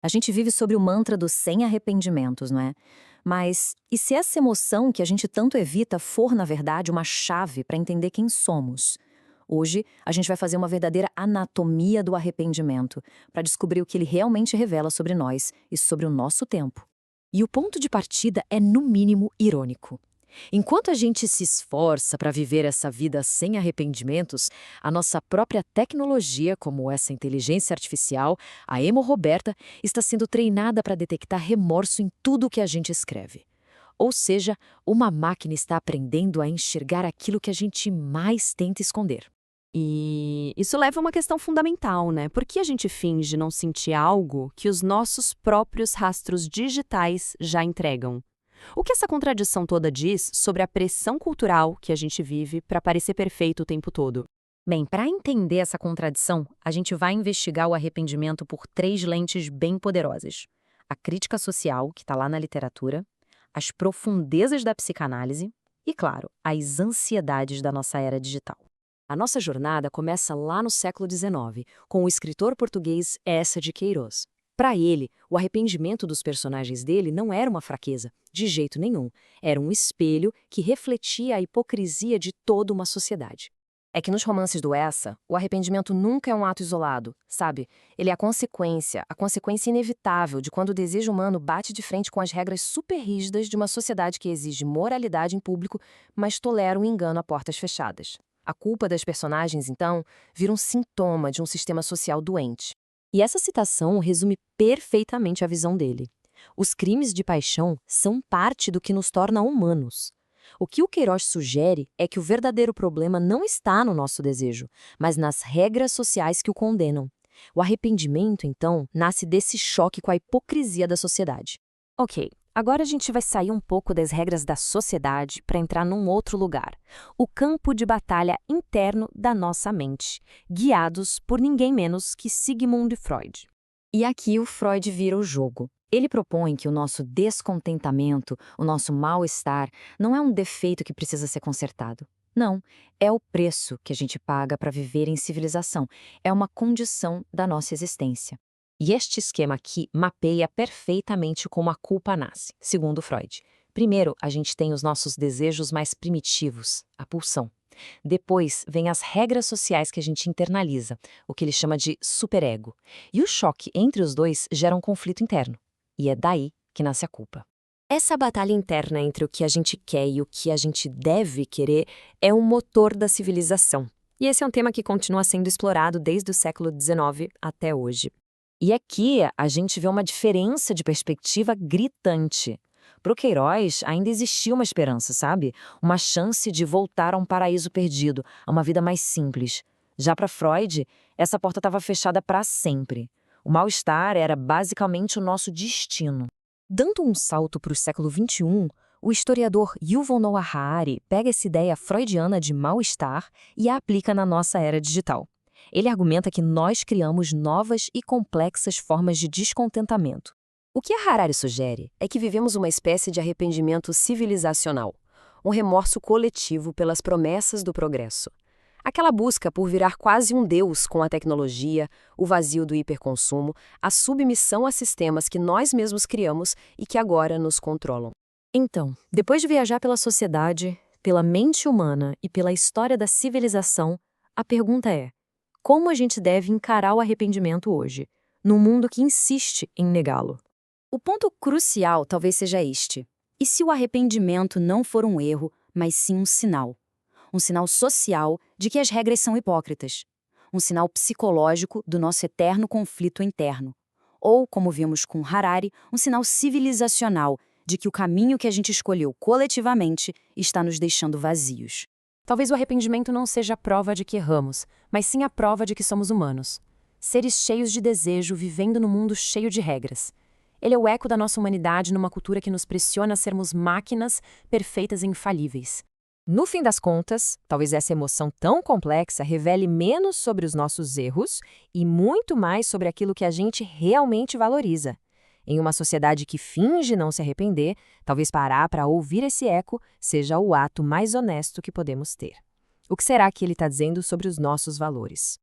A gente vive sobre o mantra dos sem arrependimentos, não é? Mas e se essa emoção que a gente tanto evita for, na verdade, uma chave para entender quem somos? Hoje, a gente vai fazer uma verdadeira anatomia do arrependimento, para descobrir o que ele realmente revela sobre nós e sobre o nosso tempo. E o ponto de partida é, no mínimo, irônico. Enquanto a gente se esforça para viver essa vida sem arrependimentos, a nossa própria tecnologia, como essa inteligência artificial, a Emo Roberta, está sendo treinada para detectar remorso em tudo o que a gente escreve. Ou seja, uma máquina está aprendendo a enxergar aquilo que a gente mais tenta esconder. E isso leva a uma questão fundamental, né? Por que a gente finge não sentir algo que os nossos próprios rastros digitais já entregam? O que essa contradição toda diz sobre a pressão cultural que a gente vive para parecer perfeito o tempo todo? Bem, para entender essa contradição, a gente vai investigar o arrependimento por três lentes bem poderosas: a crítica social, que está lá na literatura, as profundezas da psicanálise e, claro, as ansiedades da nossa era digital. A nossa jornada começa lá no século XIX, com o escritor português Eça de Queiroz. Para ele, o arrependimento dos personagens dele não era uma fraqueza, de jeito nenhum. Era um espelho que refletia a hipocrisia de toda uma sociedade. É que nos romances do Essa, o arrependimento nunca é um ato isolado, sabe? Ele é a consequência inevitável de quando o desejo humano bate de frente com as regras super rígidas de uma sociedade que exige moralidade em público, mas tolera o engano a portas fechadas. A culpa das personagens, então, vira um sintoma de um sistema social doente. E essa citação resume perfeitamente a visão dele. Os crimes de paixão são parte do que nos torna humanos. O que o Queiroz sugere é que o verdadeiro problema não está no nosso desejo, mas nas regras sociais que o condenam. O arrependimento, então, nasce desse choque com a hipocrisia da sociedade. Ok, agora a gente vai sair um pouco das regras da sociedade para entrar num outro lugar. O campo de batalha interno da nossa mente, guiados por ninguém menos que Sigmund Freud. E aqui o Freud vira o jogo. Ele propõe que o nosso descontentamento, o nosso mal-estar, não é um defeito que precisa ser consertado. Não, é o preço que a gente paga para viver em civilização. É uma condição da nossa existência. E este esquema aqui mapeia perfeitamente como a culpa nasce, segundo Freud. Primeiro, a gente tem os nossos desejos mais primitivos, a pulsão. Depois, vem as regras sociais que a gente internaliza, o que ele chama de superego. E o choque entre os dois gera um conflito interno. E é daí que nasce a culpa. Essa batalha interna entre o que a gente quer e o que a gente deve querer é o motor da civilização. E esse é um tema que continua sendo explorado desde o século XIX até hoje. E aqui a gente vê uma diferença de perspectiva gritante. Para o Queiroz, ainda existia uma esperança, sabe? Uma chance de voltar a um paraíso perdido, a uma vida mais simples. Já para Freud, essa porta estava fechada para sempre. O mal-estar era basicamente o nosso destino. Dando um salto para o século XXI, o historiador Yuval Noah Harari pega essa ideia freudiana de mal-estar e a aplica na nossa era digital. Ele argumenta que nós criamos novas e complexas formas de descontentamento. O que a Harari sugere é que vivemos uma espécie de arrependimento civilizacional, um remorso coletivo pelas promessas do progresso. Aquela busca por virar quase um deus com a tecnologia, o vazio do hiperconsumo, a submissão a sistemas que nós mesmos criamos e que agora nos controlam. Então, depois de viajar pela sociedade, pela mente humana e pela história da civilização, a pergunta é: como a gente deve encarar o arrependimento hoje, num mundo que insiste em negá-lo? O ponto crucial talvez seja este: e se o arrependimento não for um erro, mas sim um sinal? Um sinal social de que as regras são hipócritas. Um sinal psicológico do nosso eterno conflito interno. Ou, como vimos com Harari, um sinal civilizacional de que o caminho que a gente escolheu coletivamente está nos deixando vazios. Talvez o arrependimento não seja a prova de que erramos, mas sim a prova de que somos humanos. Seres cheios de desejo vivendo num mundo cheio de regras. Ele é o eco da nossa humanidade numa cultura que nos pressiona a sermos máquinas perfeitas e infalíveis. No fim das contas, talvez essa emoção tão complexa revele menos sobre os nossos erros e muito mais sobre aquilo que a gente realmente valoriza. Em uma sociedade que finge não se arrepender, talvez parar para ouvir esse eco seja o ato mais honesto que podemos ter. O que será que ele está dizendo sobre os nossos valores?